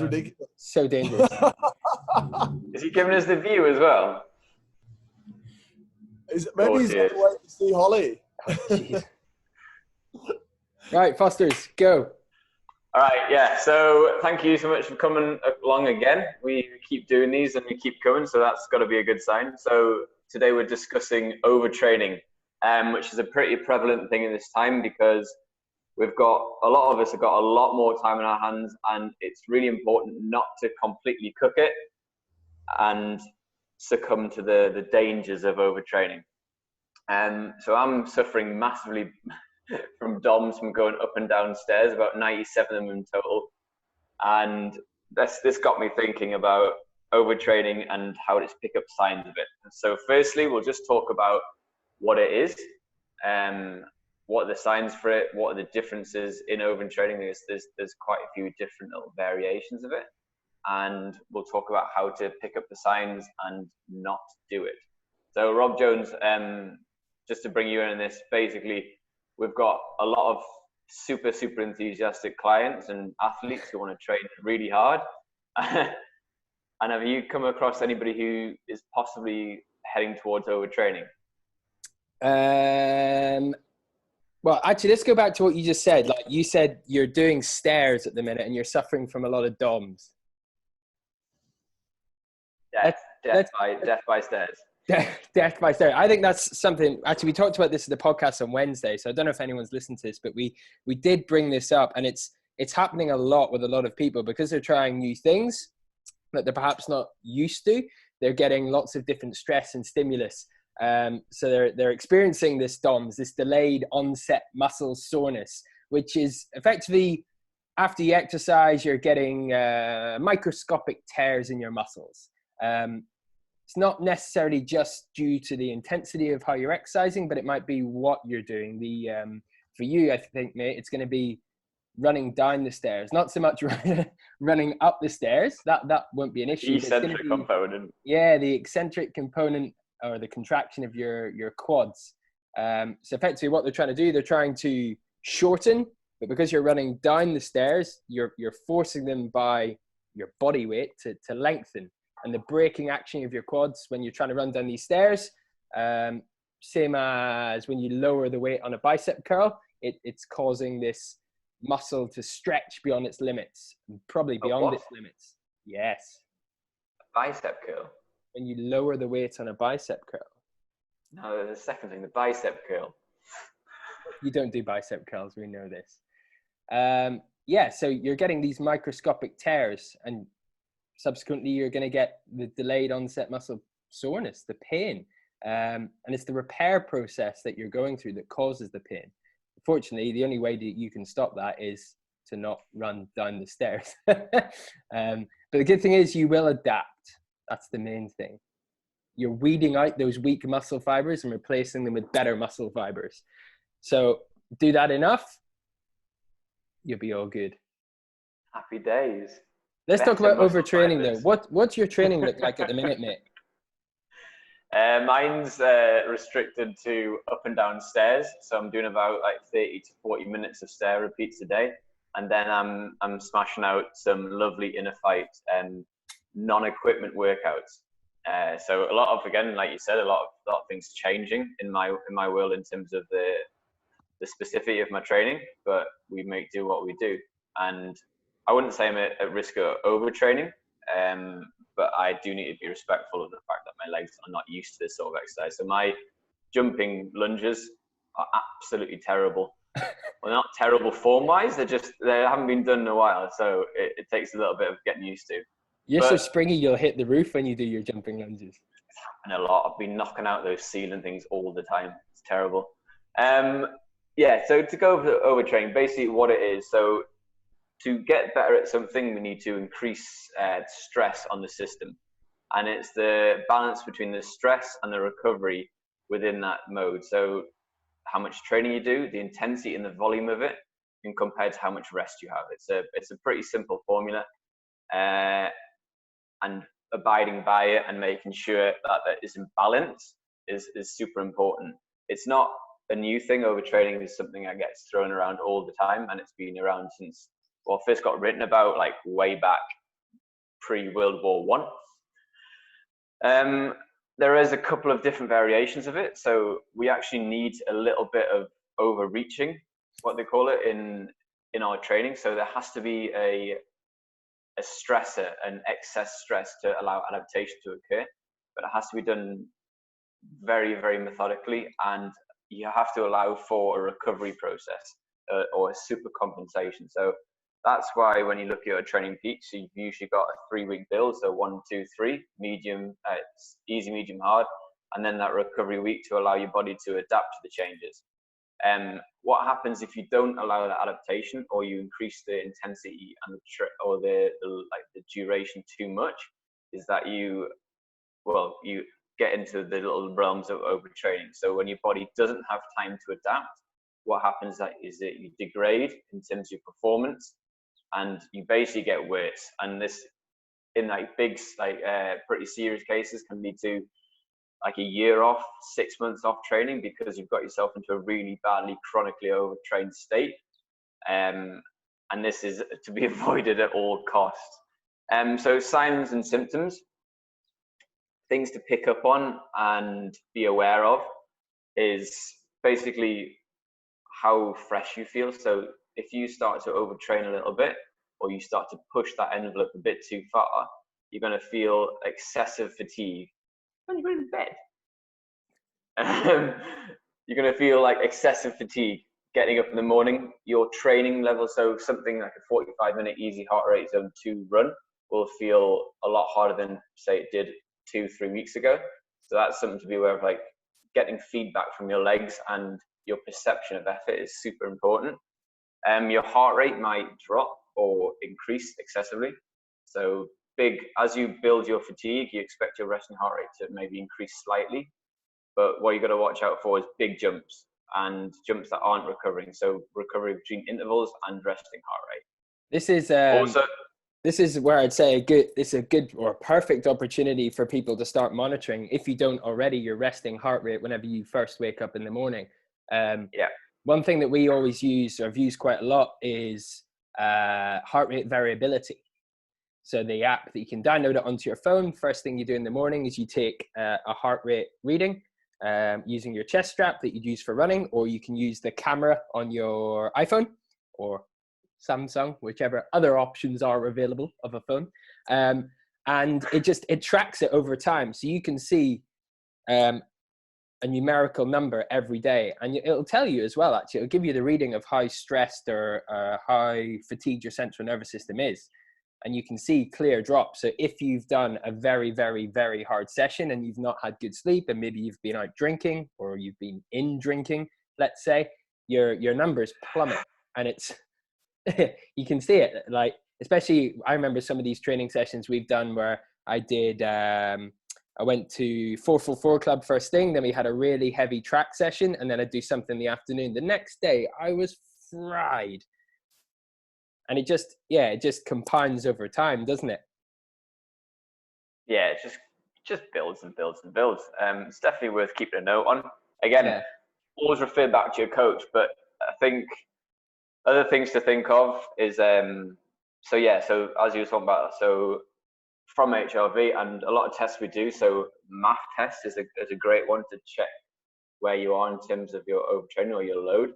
is ridiculous. So dangerous. Is he giving us the view as well? Maybe he's on the way to see Holly. Jeez. Right, Fosters, go. All right, yeah. So thank you so much for coming along again. We keep doing these and we keep coming, so that's got to be a good sign. So today we're discussing overtraining, which is a pretty prevalent thing in this time because a lot of us have got a lot more time in our hands, and it's really important not to completely cook it and succumb to the dangers of overtraining. So I'm suffering massively from DOMs, from going up and down stairs, about 97 of them in total. And this got me thinking about overtraining and how to pick up signs of it. So firstly, we'll just talk about what it is, what are the signs for it, what are the differences in overtraining. There's quite a few different little variations of it. And we'll talk about how to pick up the signs and not do it. So Rob Jones, just to bring you in on this, basically, we've got a lot of super enthusiastic clients and athletes who want to train really hard. And have you come across anybody who is possibly heading towards overtraining? Well, actually, let's go back to what you just said. Like you said, you're doing stairs at the minute and you're suffering from a lot of DOMs. Death by stairs. Death by stairs. I think that's something, actually, we talked about this at the podcast on Wednesday, so I don't know if anyone's listened to this, but we did bring this up, and it's happening a lot with a lot of people because they're trying new things that they're perhaps not used to. They're getting lots of different stress and stimulus. So they're experiencing this DOMS, this delayed onset muscle soreness, which is effectively after you exercise, you're getting microscopic tears in your muscles. It's not necessarily just due to the intensity of how you're exercising, but it might be what you're doing. For you, I think, mate, it's going to be running down the stairs, not so much running up the stairs. That won't be an issue. Eccentric component. Yeah, the eccentric component or the contraction of your quads. So effectively what they're trying to do, they're trying to shorten, but because you're running down the stairs, you're forcing them by your body weight to lengthen. And the braking action of your quads when you're trying to run down these stairs, same as when you lower the weight on a bicep curl, it's causing this muscle to stretch beyond its limits, probably beyond its limits. Yes. A bicep curl? When you lower the weight on a bicep curl. No, the second thing, the bicep curl. You don't do bicep curls, we know this. Yeah, so you're getting these microscopic tears, and subsequently you're going to get the delayed onset muscle soreness, the pain. And it's the repair process that you're going through that causes the pain. Fortunately, the only way that you can stop that is to not run down the stairs. But the good thing is you will adapt. That's the main thing. You're weeding out those weak muscle fibers and replacing them with better muscle fibers. So do that enough, you'll be all good. Happy days. Let's talk about overtraining though. What's your training look like at the minute, mate? Mine's restricted to up and down stairs. So I'm doing about like 30 to 40 minutes of stair repeats a day. And then I'm smashing out some lovely InnerFight non-equipment workouts. So a lot of, again, like you said, a lot of things changing in my world in terms of the specificity of my training, but we make do what we do. And I wouldn't say I'm at risk of overtraining, but I do need to be respectful of the fact that my legs are not used to this sort of exercise. So my jumping lunges are absolutely terrible. Well, not terrible form-wise, they haven't been done in a while, so it takes a little bit of getting used to. You're so springy, you'll hit the roof when you do your jumping lunges. It's happened a lot. I've been knocking out those ceiling things all the time. It's terrible. Yeah, so to go over overtraining, basically what it is, so to get better at something, we need to increase stress on the system. And it's the balance between the stress and the recovery within that mode. So how much training you do, the intensity and the volume of it, and compared to how much rest you have. It's a pretty simple formula. And abiding by it and making sure that is in balance is super important. It's not a new thing. Overtraining is something that gets thrown around all the time, and it's been around since, well, first got written about like way back pre-World War One. There is a couple of different variations of it. So we actually need a little bit of overreaching, what they call it, in our training. So there has to be a stressor, an excess stress to allow adaptation to occur, but it has to be done very, very methodically, and you have to allow for a recovery process or a super compensation. So that's why when you look at your training peaks, you've usually got a 3-week build, so 1, 2, 3, medium, easy, medium, hard, and then that recovery week to allow your body to adapt to the changes. What happens if you don't allow that adaptation, or you increase the intensity and the duration too much, is that you get into the little realms of overtraining. So when your body doesn't have time to adapt, what happens is that you degrade in terms of your performance, and you basically get worse. And this, in like big, pretty serious cases, can lead to like a year off, 6 months off training, because you've got yourself into a really badly chronically overtrained state. And this is to be avoided at all costs. So signs and symptoms, things to pick up on and be aware of, is basically how fresh you feel. So if you start to overtrain a little bit, or you start to push that envelope a bit too far, you're going to feel excessive fatigue when you go to bed. You're going to feel like excessive fatigue getting up in the morning. Your training level, so something like a 45-minute easy heart rate zone 2 run, will feel a lot harder than, say, it did 2-3 weeks ago. So that's something to be aware of. Like, getting feedback from your legs and your perception of effort is super important. Your heart rate might drop or increase excessively. So as you build your fatigue, you expect your resting heart rate to maybe increase slightly. But what you got to watch out for is big jumps, and jumps that aren't recovering. So recovery between intervals and resting heart rate. This is where I'd say it's a good or perfect opportunity for people to start monitoring, if you don't already, your resting heart rate whenever you first wake up in the morning. One thing that we always use, or have used quite a lot, is heart rate variability. So the app that you can download it onto your phone, first thing you do in the morning is you take a heart rate reading using your chest strap that you'd use for running, or you can use the camera on your iPhone or Samsung, whichever other options are available of a phone. And it tracks it over time. So you can see a numerical number every day, and it'll tell you as well, actually, it'll give you the reading of how stressed or how fatigued your central nervous system is. And you can see clear drops. So if you've done a very, very, very hard session and you've not had good sleep, and maybe you've been out drinking, or you've been in drinking, let's say, your numbers plummet. And it's, you can see it, like, especially, I remember some of these training sessions we've done where I went to 444 club first thing, then we had a really heavy track session, and then I'd do something in the afternoon. The next day I was fried. And it just compounds over time, doesn't it? Yeah, it just builds and builds and builds. It's definitely worth keeping a note on. Again, always refer back to your coach, but I think other things to think of is, so as you were talking about, so from HRV and a lot of tests we do, so MAF test is a great one to check where you are in terms of your overtraining or your load.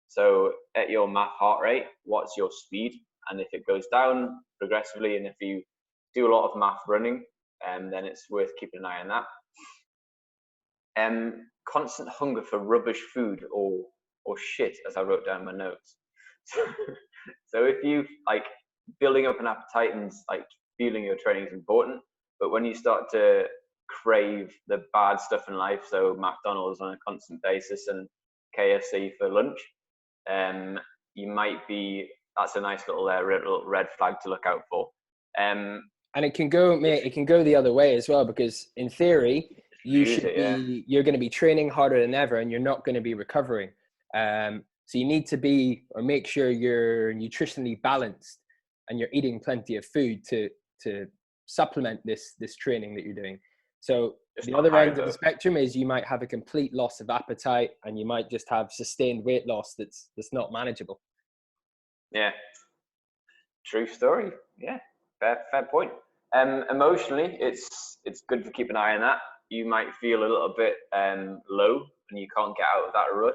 So at your MAF heart rate, what's your speed? And if it goes down progressively, and if you do a lot of MAF running, then it's worth keeping an eye on that. Constant hunger for rubbish food or shit, as I wrote down in my notes. So if you like, building up an appetite and like fueling your training is important, but when you start to crave the bad stuff in life, so McDonald's on a constant basis and KFC for lunch, that's a nice little red flag to look out for. And it can go the other way as well, because in theory you're going to be training harder than ever, and you're not going to be recovering. So you need to make sure you're nutritionally balanced, and you're eating plenty of food to supplement this training that you're doing. So the other end of the spectrum is you might have a complete loss of appetite, and you might just have sustained weight loss that's not manageable. Yeah, true story. Yeah, fair point. Emotionally, it's good to keep an eye on that. You might feel a little bit low when you can't get out of that rut,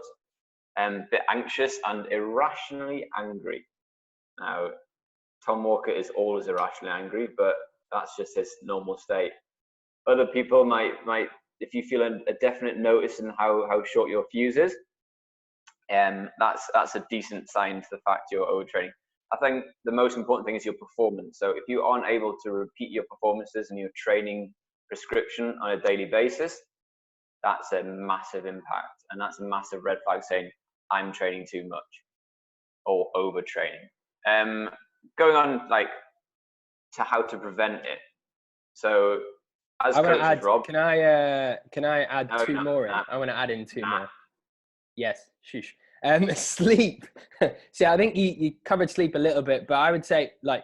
a bit anxious and irrationally angry. Now, Tom Walker is always irrationally angry, but that's just his normal state. Other people might if you feel a definite notice in how short your fuse is, that's a decent sign to the fact you're overtraining. I think the most important thing is your performance. So if you aren't able to repeat your performances and your training prescription on a daily basis, that's a massive impact, and that's a massive red flag saying I'm training too much or overtraining. Going on like to how to prevent it. So as coaches, Rob, can I add two more in? Nah. I want to add in two more. Yes, shush. Sleep. See, I think you covered sleep a little bit, but I would say, like,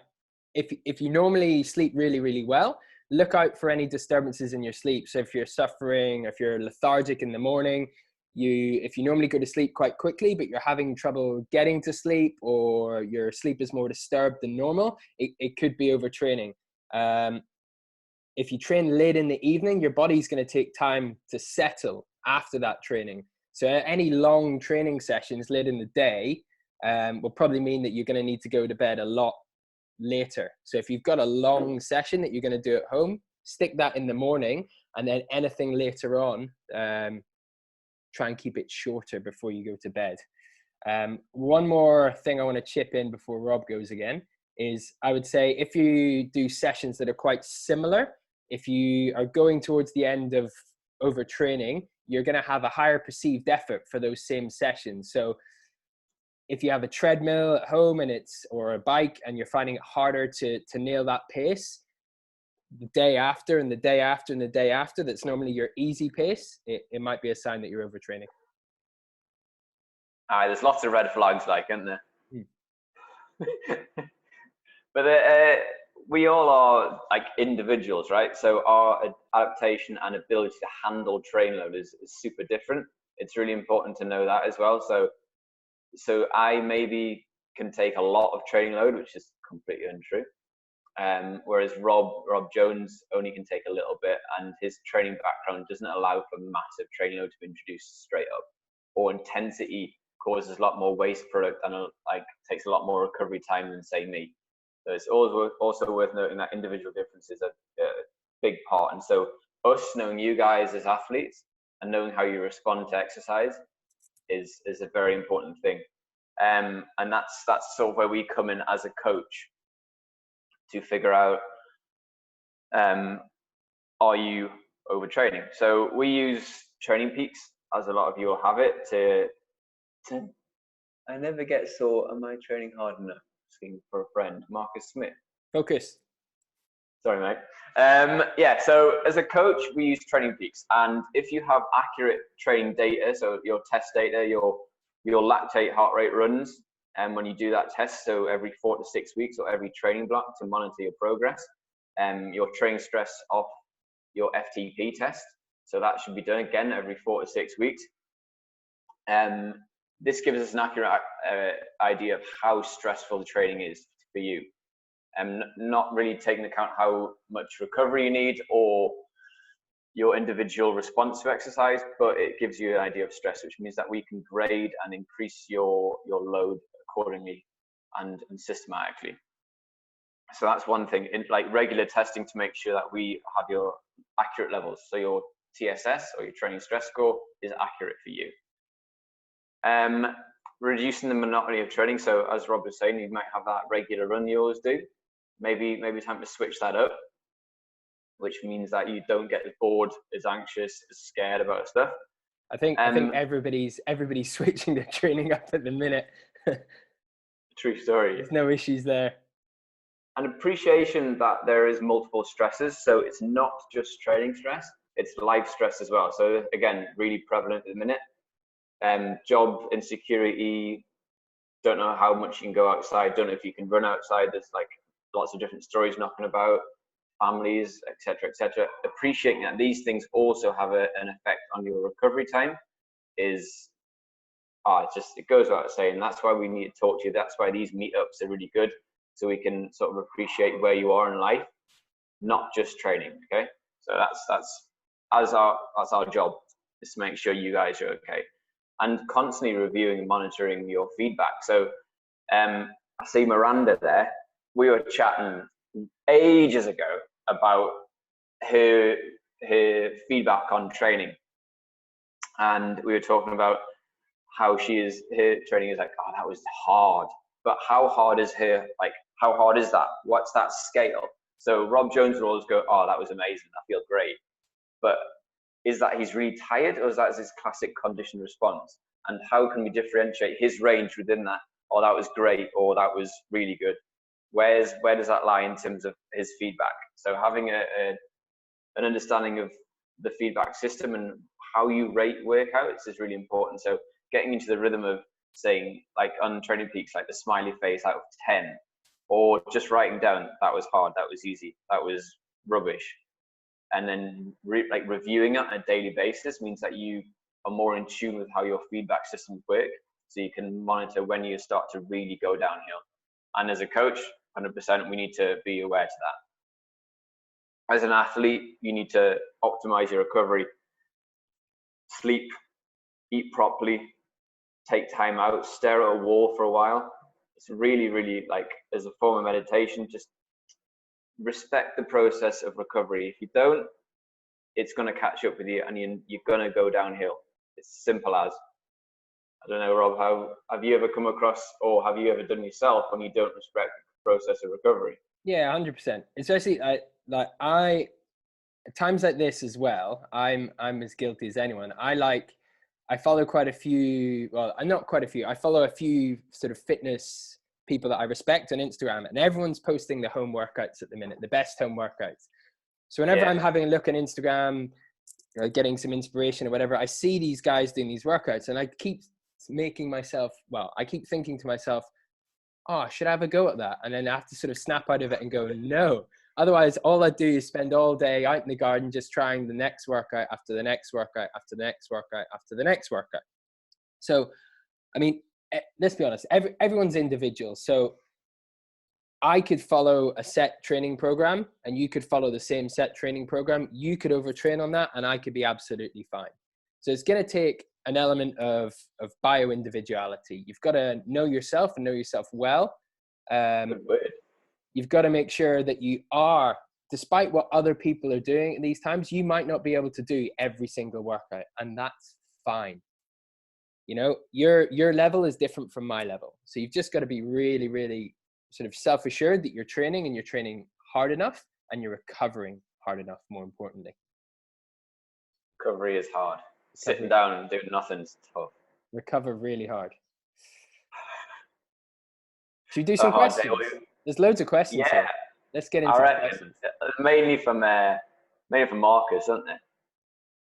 if you normally sleep really, really well, look out for any disturbances in your sleep. So if you're suffering, if you're lethargic in the morning, if you normally go to sleep quite quickly, but you're having trouble getting to sleep, or your sleep is more disturbed than normal, it could be overtraining. If you train late in the evening, your body's going to take time to settle after that training. So any long training sessions late in the day will probably mean that you're going to need to go to bed a lot later. So if you've got a long session that you're going to do at home, stick that in the morning, and then anything later on, try and keep it shorter before you go to bed. One more thing I want to chip in before Rob goes again is, I would say, if you do sessions that are quite similar, if you are going towards the end of overtraining, you're going to have a higher perceived effort for those same sessions. So if you have a treadmill at home or a bike, and you're finding it harder to nail that pace, the day after and the day after and the day after, that's normally your easy pace, it might be a sign that you're overtraining. There's lots of red flags, like, isn't there? But we all are like individuals, right? So our adaptation and ability to handle train load is super different. It's really important to know that as well. So I maybe can take a lot of training load, which is completely untrue. Whereas Rob Jones only can take a little bit, and his training background doesn't allow for massive training load to be introduced straight up, or intensity causes a lot more waste product and takes a lot more recovery time than, say, me. So it's also worth noting that individual differences are a big part. And so us knowing you guys as athletes and knowing how you respond to exercise is a very important thing. And that's sort of where we come in as a coach to figure out, are you overtraining? So we use Training Peaks, as a lot of you will have it, to I never get sore. Am I training hard enough? Asking for a friend, Marcus Smith. Focus. Sorry, mate. Yeah, so as a coach, we use Training Peaks. And if you have accurate training data, so your test data, your lactate heart rate runs, and when you do that test, so every 4 to 6 weeks or every training block to monitor your progress, your training stress off your FTP test. So that should be done again every 4 to 6 weeks. This gives us an accurate idea of how stressful the training is for you, and not really taking into account how much recovery you need or your individual response to exercise, but it gives you an idea of stress, which means that we can grade and increase your load accordingly and systematically. So that's one thing, in like regular testing, to make sure that we have your accurate levels. So your TSS, or your training stress score, is accurate for you. Reducing the monotony of training. So as Rob was saying, you might have that regular run you always do. Maybe time to switch that up, which means that you don't get as bored, as anxious, as scared about stuff. I think everybody's switching their training up at the minute. True story. There's no issues there. An appreciation that there is multiple stresses. So it's not just training stress, it's life stress as well. So again, really prevalent at the minute. Job insecurity, don't know how much you can go outside, don't know if you can run outside. There's like lots of different stories knocking about, families, etc., etc. Appreciating that these things also have an effect on your recovery time is, it goes without saying. That's why we need to talk to you. That's why these meetups are really good, so we can sort of appreciate where you are in life. not just training. Okay, so that's our job, is to make sure you guys are okay, and constantly reviewing and monitoring your feedback. So I see Miranda there. We were chatting ages ago about her feedback on training, and we were talking about how her training is like, oh, that was hard. But how hard is how hard is that? What's that scale? So Rob Jones will always go, oh, that was amazing, I feel great. But is that he's really tired, or is that his classic condition response? And how can we differentiate his range within that? Oh, that was great, or that was really good. Where does that lie in terms of his feedback? So having an understanding of the feedback system and how you rate workouts is really important. So getting into the rhythm of saying, like on Training Peaks, like the smiley face out of 10, or just writing down, that was hard, that was easy, that was rubbish. And then reviewing it on a daily basis means that you are more in tune with how your feedback systems work. So you can monitor when you start to really go downhill. And as a coach, 100%, we need to be aware to that. As an athlete, you need to optimize your recovery, sleep, eat properly, take time out, stare at a wall for a while. It's really, really like, as a form of meditation, just respect the process of recovery. If you don't, it's going to catch up with you, and you're going to go downhill. It's simple as. I don't know, Rob, how have you ever come across, or have you ever done yourself when you don't respect the process of recovery? Yeah, 100%. Especially I at times like this as well, I'm as guilty as anyone. I follow quite a few, well, not quite a few, I follow a few sort of fitness people that I respect on Instagram, and everyone's posting the home workouts at the minute, the best home workouts. So whenever I'm having a look on Instagram, getting some inspiration or whatever, I see these guys doing these workouts, and I keep I keep thinking to myself, oh, should I have a go at that? And then I have to sort of snap out of it and go, no. Otherwise, all I do is spend all day out in the garden just trying the next workout after the next workout after the next workout after the next workout. So, I mean, let's be honest, everyone's individual. So I could follow a set training program, and you could follow the same set training program. You could overtrain on that, and I could be absolutely fine. So it's going to take an element of bio-individuality. You've got to know yourself and know yourself well. You've got to make sure that you are, despite what other people are doing at these times, you might not be able to do every single workout, and that's fine. You know, your level is different from my level. So you've just got to be really, really sort of self-assured that you're training, and you're training hard enough, and you're recovering hard enough, more importantly. Recovery is hard. Sitting down and doing nothing is tough. Recover really hard. Should we do some questions? There's loads of questions here. Let's get into the questions. Mainly from Marcus, aren't they?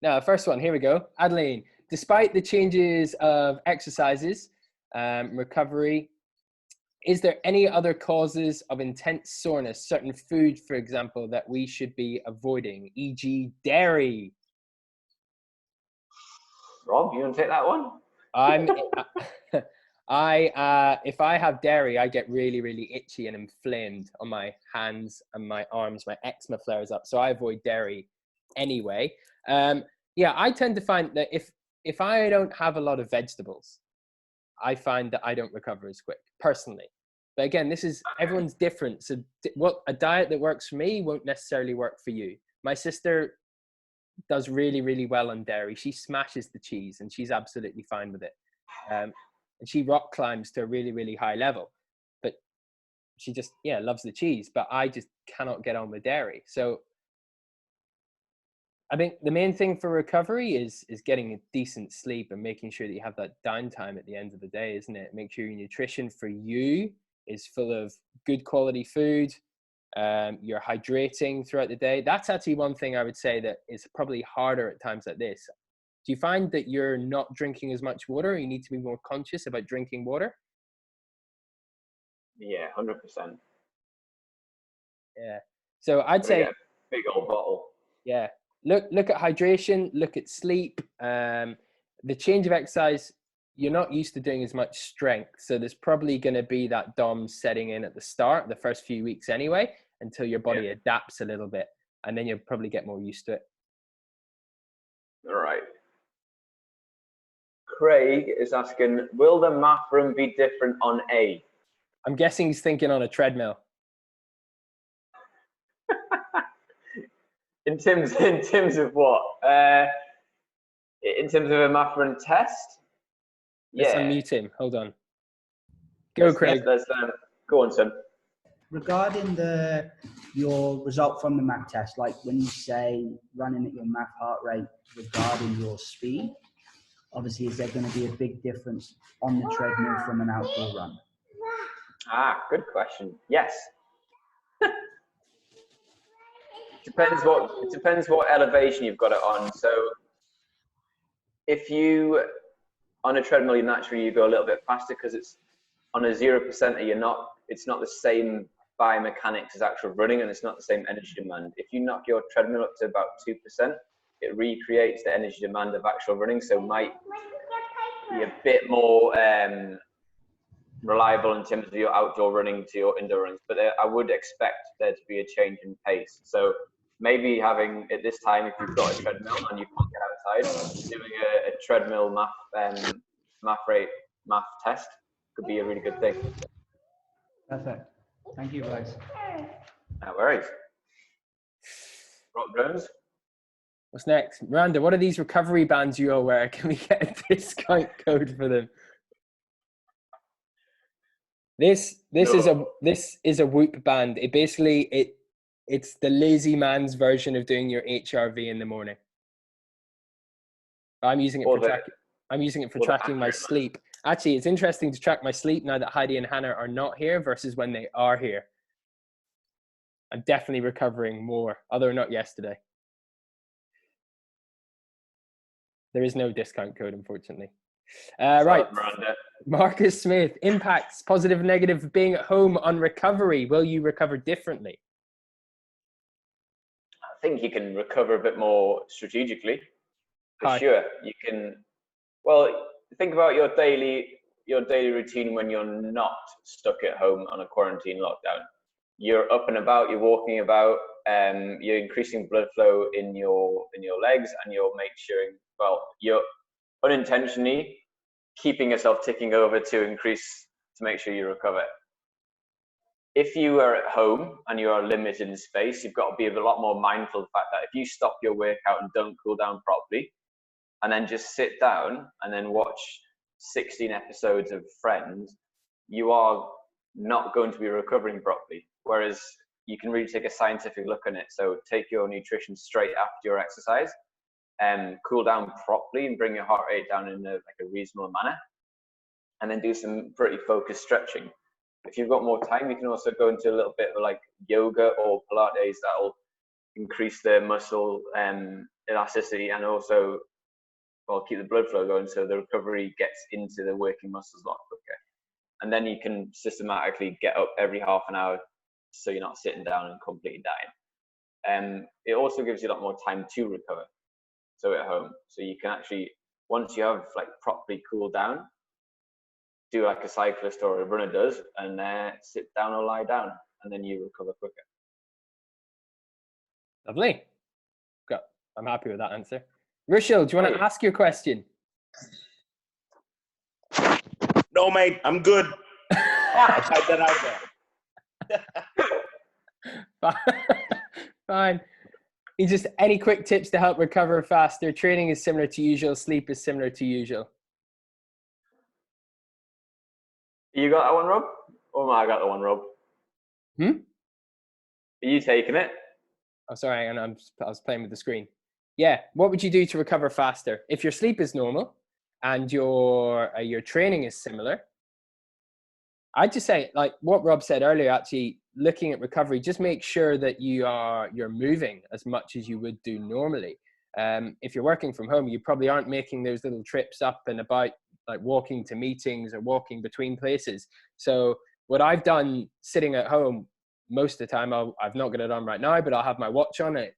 Now, first one, here we go. Adeline, despite the changes of exercises, recovery, is there any other causes of intense soreness, certain food, for example, that we should be avoiding, e.g. dairy? Rob, you want to take that one? If I have dairy, I get really, really itchy and inflamed on my hands and my arms. My eczema flares up. So I avoid dairy anyway. I tend to find that if I don't have a lot of vegetables, I find that I don't recover as quick, personally. But again, everyone's different. So what a diet that works for me won't necessarily work for you. My sister does really, really well on dairy. She smashes the cheese, and she's absolutely fine with it. And she rock climbs to a really, really high level, but she just, loves the cheese, but I just cannot get on with dairy. So I think the main thing for recovery is getting a decent sleep and making sure that you have that downtime at the end of the day, isn't it? Make sure your nutrition for you is full of good quality food. You're hydrating throughout the day. That's actually one thing I would say that is probably harder at times like this. Do you find that you're not drinking as much water, or you need to be more conscious about drinking water? Yeah, 100%. Yeah. So I'd say big old bottle. Yeah. Look at hydration, look at sleep. The change of exercise, you're not used to doing as much strength. So there's probably going to be that DOM setting in at the start, the first few weeks anyway. until your body adapts a little bit, and then you'll probably get more used to it. All right. Craig is asking, will the math room be different on A? I'm guessing he's thinking on a treadmill. In terms of what? In terms of a math run test? Let's unmute him. Hold on. Go, Craig. Go on, son. Regarding your result from the math test, like when you say running at your math heart rate regarding your speed, obviously, is there going to be a big difference on the treadmill from an outdoor run? Good question. Yes. It depends what elevation you've got it on. So if you, on a treadmill, you go a little bit faster because it's on a 0%, it's not the same biomechanics as actual running, and it's not the same energy demand. If you knock your treadmill up to about 2%, it recreates the energy demand of actual running, so might be a bit more reliable in terms of your outdoor running to your endurance. But I would expect there to be a change in pace. So maybe having at this time, if you've got a treadmill and you can't get outside, doing a treadmill math test could be a really good thing. Perfect. Thank you, guys. No worries. Rock Jones. What's next? Miranda, what are these recovery bands you all wear? Can we get a discount code for them? This is a Whoop band. It basically it's the lazy man's version of doing your HRV in the morning. I'm using it for tracking my sleep. Actually, it's interesting to track my sleep now that Heidi and Hannah are not here versus when they are here. I'm definitely recovering more, although not yesterday. There is no discount code, unfortunately. Right. Marcus Smith, impacts, positive and negative of being at home on recovery. Will you recover differently? I think you can recover a bit more strategically. For sure. You can, well, think about your daily routine when you're not stuck at home on a quarantine lockdown. You're up and about, you're walking about, you're increasing blood flow in your legs, and you're you're unintentionally keeping yourself ticking over to make sure you recover. If you are at home and you are limited in space, you've got to be a lot more mindful of the fact that if you stop your workout and don't cool down properly, and then just sit down and then watch 16 episodes of Friends, you are not going to be recovering properly. Whereas you can really take a scientific look at it. So take your nutrition straight after your exercise, and cool down properly and bring your heart rate down in a reasonable manner, and then do some pretty focused stretching. If you've got more time, you can also go into a little bit of like yoga or Pilates that'll increase the muscle elasticity, and also keep the blood flow going so the recovery gets into the working muscles a lot quicker. And then you can systematically get up every half an hour so you're not sitting down and completely dying. It also gives you a lot more time to recover. So at home, so you can actually, once you have properly cooled down, do like a cyclist or a runner does, and sit down or lie down, and then you recover quicker. Lovely. I'm happy with that answer. Rochelle, do you want to ask your question? No, mate, I'm good. I typed that out there. Fine. Any quick tips to help recover faster? Training is similar to usual. Sleep is similar to usual. You got that one, Rob? Or I got the one, Rob? Are you taking it? Oh, sorry, and I was playing with the screen. Yeah, what would you do to recover faster? If your sleep is normal and your training is similar, I'd just say, like what Rob said earlier, actually looking at recovery, just make sure that you're moving as much as you would do normally. If you're working from home, you probably aren't making those little trips up and about, like walking to meetings or walking between places. So what I've done sitting at home most of the time, I've not got it on right now, but I'll have my watch on. It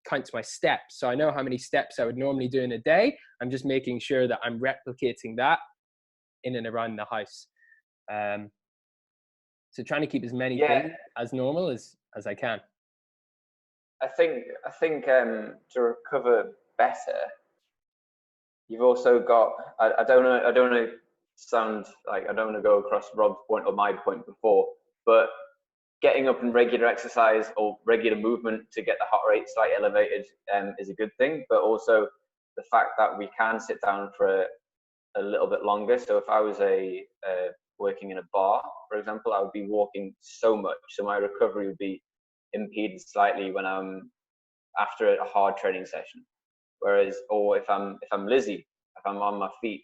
counts my steps. So I know how many steps I would normally do in a day. I'm just making sure that I'm replicating that in and around the house. So So trying to keep as many Yeah. things as normal as I can. I think to recover better, you've also got. I don't know. I don't want to sound like I don't want to go across Rob's point or my point before, but getting up in regular exercise or regular movement to get the heart rate slightly elevated is a good thing. But also the fact that we can sit down for a little bit longer. So if I was working in a bar, for example, I would be walking so much, so my recovery would be impeded slightly when I'm after a hard training session. Whereas, or if I'm Lizzie, if I'm on my feet,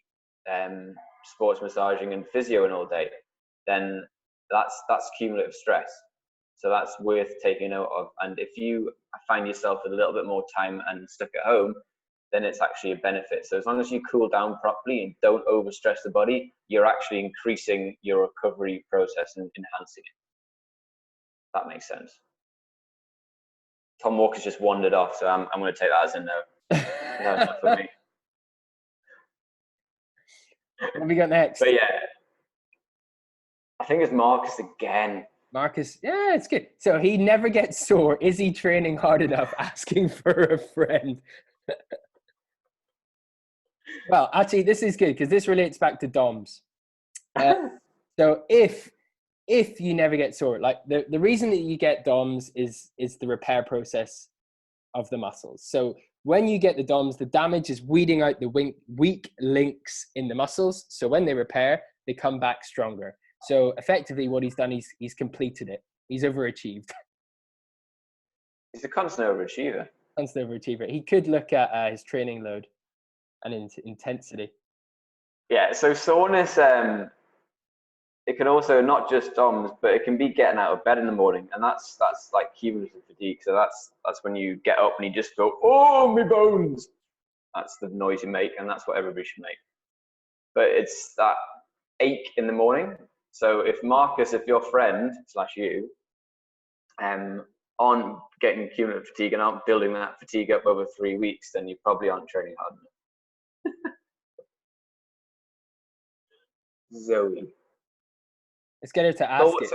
sports massaging and physioing all day, then that's cumulative stress. So that's worth taking note of. And if you find yourself with a little bit more time and stuck at home, then it's actually a benefit. So as long as you cool down properly and don't overstress the body, you're actually increasing your recovery process and enhancing it. That makes sense. Tom Walker's just wandered off, so I'm going to take that as a no. That's not for me. What have we got next? But yeah, I think it's Marcus again. Marcus, yeah, it's good. So he never gets sore. Is he training hard enough? Asking for a friend. Well, actually, this is good because this relates back to DOMs. So if you never get sore, like the reason that you get DOMs is the repair process of the muscles. So when you get the DOMs, the damage is weeding out the weak links in the muscles. So when they repair, they come back stronger. So effectively what he's done, he's completed it. He's overachieved. He's a constant overachiever. Constant overachiever. He could look at his training load and intensity. Yeah, so soreness, it can also not just DOMs, but it can be getting out of bed in the morning, and that's like cumulative fatigue. So that's when you get up and you just go, oh, my bones. That's the noise you make, and that's what everybody should make. But it's that ache in the morning. So if Marcus, if your friend / you, aren't getting cumulative fatigue and aren't building that fatigue up over 3 weeks, then you probably aren't training hard enough. Zoe. Let's get her to ask it.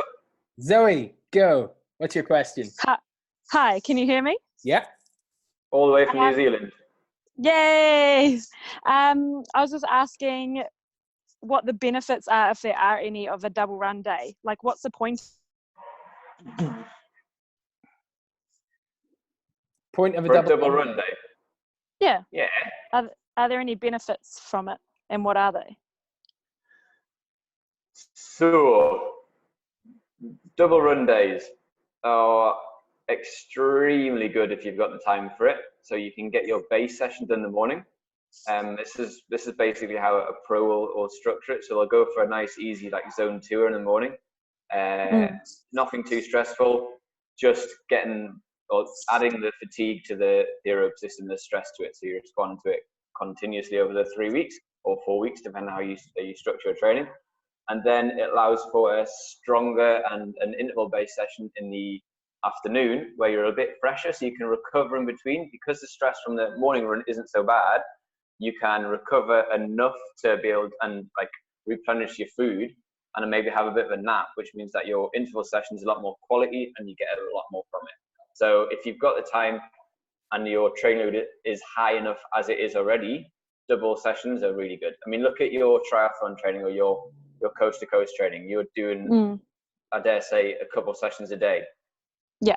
Zoe, go. What's your question? Hi, can you hear me? Yeah. All the way from New Zealand. Yay! I was just asking what the benefits are, if there are any, of a double run day. Like, what's the point? Point of a For double run day? Yeah. Yeah. Are there any benefits from it, and what are they? So, double run days are extremely good if you've got the time for it. So you can get your base session done in the morning. This is basically how a pro will structure it. So they'll go for a nice, easy like zone 2 in the morning. Nothing too stressful. Just getting or adding the fatigue to the aerobic system, the stress to it. So you respond to it continuously over the 3 weeks or 4 weeks, depending on how you structure your training. And then it allows for a stronger and an interval-based session in the afternoon where you're a bit fresher, so you can recover in between. Because the stress from the morning run isn't so bad, you can recover enough to be able and like replenish your food and then maybe have a bit of a nap, which means that your interval session is a lot more quality and you get a lot more from it. So if you've got the time and your training load is high enough as it is already, double sessions are really good. I mean, look at your triathlon training or your coast to coast training. You're doing, I dare say, a couple sessions a day. Yeah.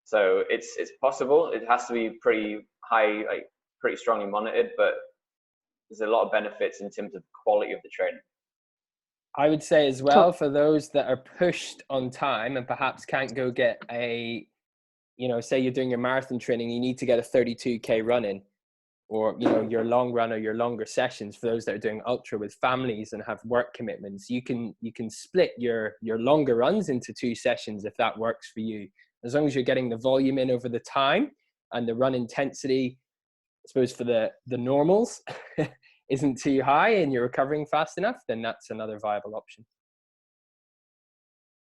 So it's possible. It has to be pretty high, like pretty strongly monitored, but there's a lot of benefits in terms of the quality of the training. I would say as well, for those that are pushed on time and perhaps can't go get say you're doing your marathon training, you need to get a 32K run in, or, your long run or your longer sessions. For those that are doing ultra with families and have work commitments, you can split your longer runs into 2 sessions if that works for you. As long as you're getting the volume in over the time and the run intensity, I suppose for the normals, isn't too high and you're recovering fast enough, then that's another viable option.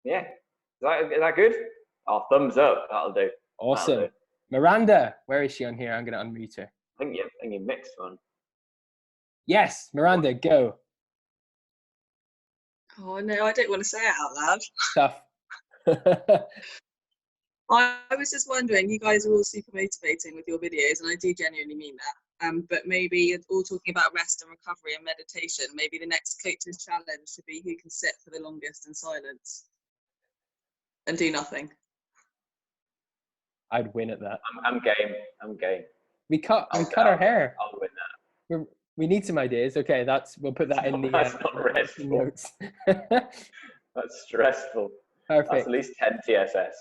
Yeah. Is that good? Oh, thumbs up. That'll do. Awesome. That'll do. Miranda, where is she on here? I'm going to unmute her. I think you mixed one. Yes, Miranda, go. Oh no, I don't want to say it out loud. Tough. I was just wondering, you guys are all super motivating with your videos, and I do genuinely mean that. But maybe you're all talking about rest and recovery and meditation. Maybe the next coach's challenge should be who can sit for the longest in silence and do nothing. I'd win at that. I'm game. I'm game. We cut our hair. I'll win that. We need some ideas. Okay, we'll put that in the That's not restful. notes. That's stressful. Perfect. That's at least 10 TSS.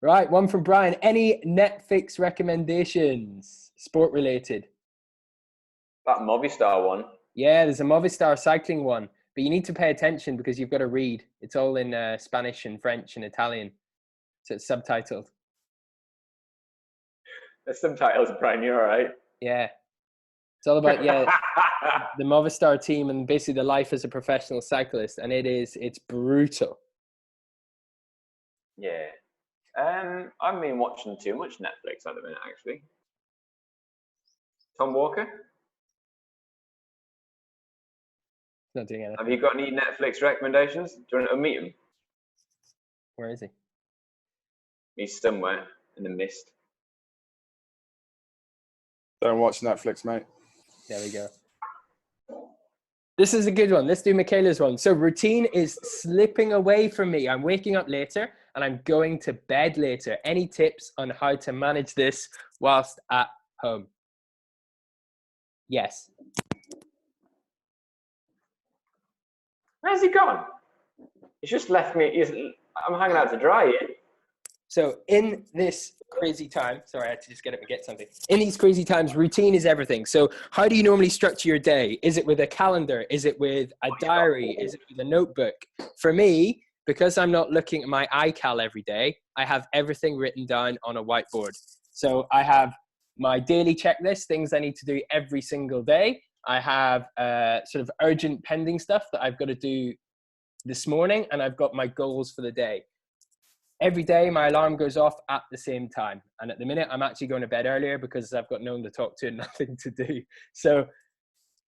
Right, one from Brian. Any Netflix recommendations, sport related? That Movistar one. Yeah, there's a Movistar cycling one, but you need to pay attention because you've got to read. It's all in Spanish and French and Italian, so it's subtitled. The subtitles, Brian. You're all right. Yeah, it's all about the Movistar team and basically the life as a professional cyclist, and it's brutal. Yeah. I've been watching too much Netflix at the minute, actually. Tom Walker? Not doing anything. Have you got any Netflix recommendations? Do you want to meet him? Where is he? He's somewhere in the mist. Don't watch Netflix, mate. There we go. This is a good one. Let's do Michaela's one. So routine is slipping away from me. I'm waking up later and I'm going to bed later. Any tips on how to manage this whilst at home? Yes. Where's he gone? He's just left me. I'm hanging out to dry here. So in this crazy time, sorry, I had to just get up and get something. In these crazy times, routine is everything. So how do you normally structure your day? Is it with a calendar? Is it with a diary? Is it with a notebook? For me, because I'm not looking at my iCal every day, I have everything written down on a whiteboard. So I have my daily checklist, things I need to do every single day. I have sort of urgent pending stuff that I've got to do this morning, and I've got my goals for the day. Every day, my alarm goes off at the same time. And at the minute, I'm actually going to bed earlier because I've got no one to talk to and nothing to do. So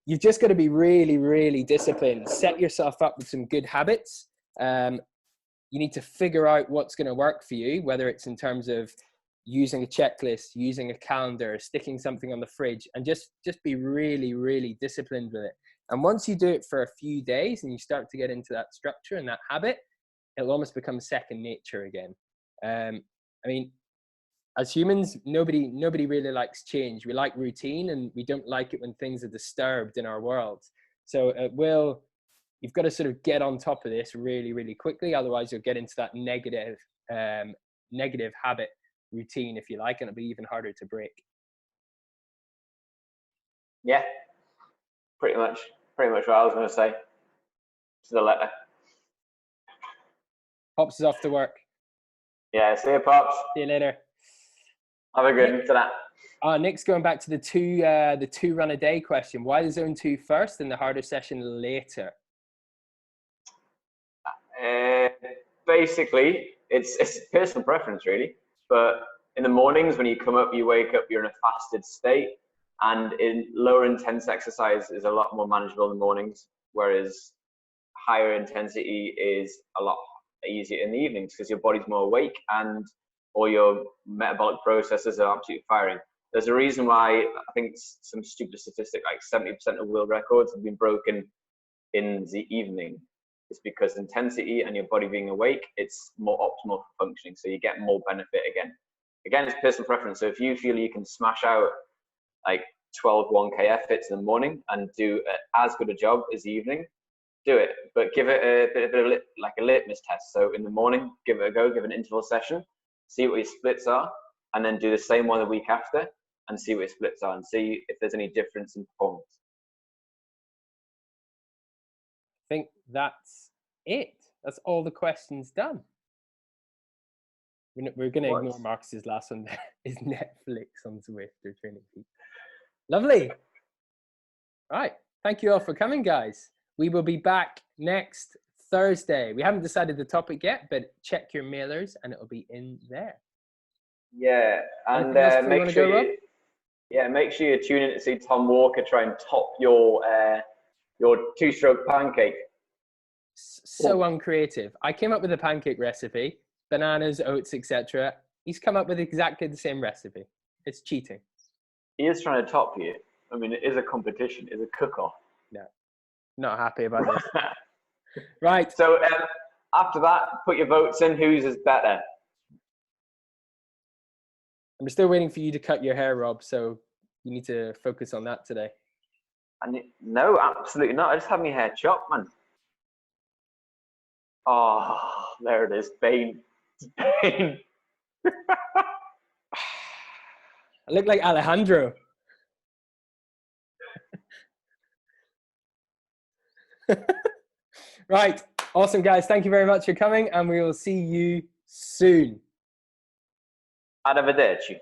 you've just got to be really, really disciplined. Set yourself up with some good habits. You need to figure out what's going to work for you, whether it's in terms of using a checklist, using a calendar, sticking something on the fridge, and just be really, really disciplined with it. And once you do it for a few days and you start to get into that structure and that habit, it'll almost become second nature again. I mean, as humans, nobody really likes change. We like routine, and we don't like it when things are disturbed in our world. So you've got to sort of get on top of this really, really quickly. Otherwise, you'll get into that negative habit routine, if you like, and it'll be even harder to break. Yeah, pretty much what I was going to say. To the letter. Pops is off to work. Yeah, see you, Pops. See you later. Have a good one to that. Nick's going back to the two run a day question. Why the zone 2 first and the harder session later? Basically, it's personal preference, really. But in the mornings, when you come up, you wake up, you're in a fasted state, and in lower intense exercise is a lot more manageable in the mornings, whereas higher intensity is a lot easier in the evenings because your body's more awake and all your metabolic processes are absolutely firing. There's a reason why I think some stupid statistic like 70% of world records have been broken in the evening. It's because intensity and your body being awake, it's more optimal for functioning, so you get more benefit again. Again, it's personal preference. So if you feel you can smash out like 12 1K fits in the morning and do as good a job as the evening, do it, but give it a bit of like a litmus test. So in the morning, give it a go, give an interval session, see what your splits are, and then do the same one the week after and see what your splits are and see if there's any difference in performance. I think that's it. That's all the questions done. We're going to ignore Marcus's last one. Is Netflix on Zwift or training people? Lovely. All right. Thank you all for coming, guys. We will be back next Thursday. We haven't decided the topic yet, but check your mailers and it'll be in there. Yeah, and make sure you tune in to see Tom Walker try and top your two-stroke pancake. So uncreative. I came up with a pancake recipe, bananas, oats, etc. He's come up with exactly the same recipe. It's cheating. He is trying to top you. I mean, it is a competition. It's a cook-off. No, not happy about this. Right. So after that, put your votes in. Whose is better? I'm still waiting for you to cut your hair, Rob. So you need to focus on that today. No, absolutely not. I just had my hair chopped, man. Oh, there it is. Bane. Bane. I look like Alejandro. Right. Awesome, guys. Thank you very much for coming, and we will see you soon. Arrivederci.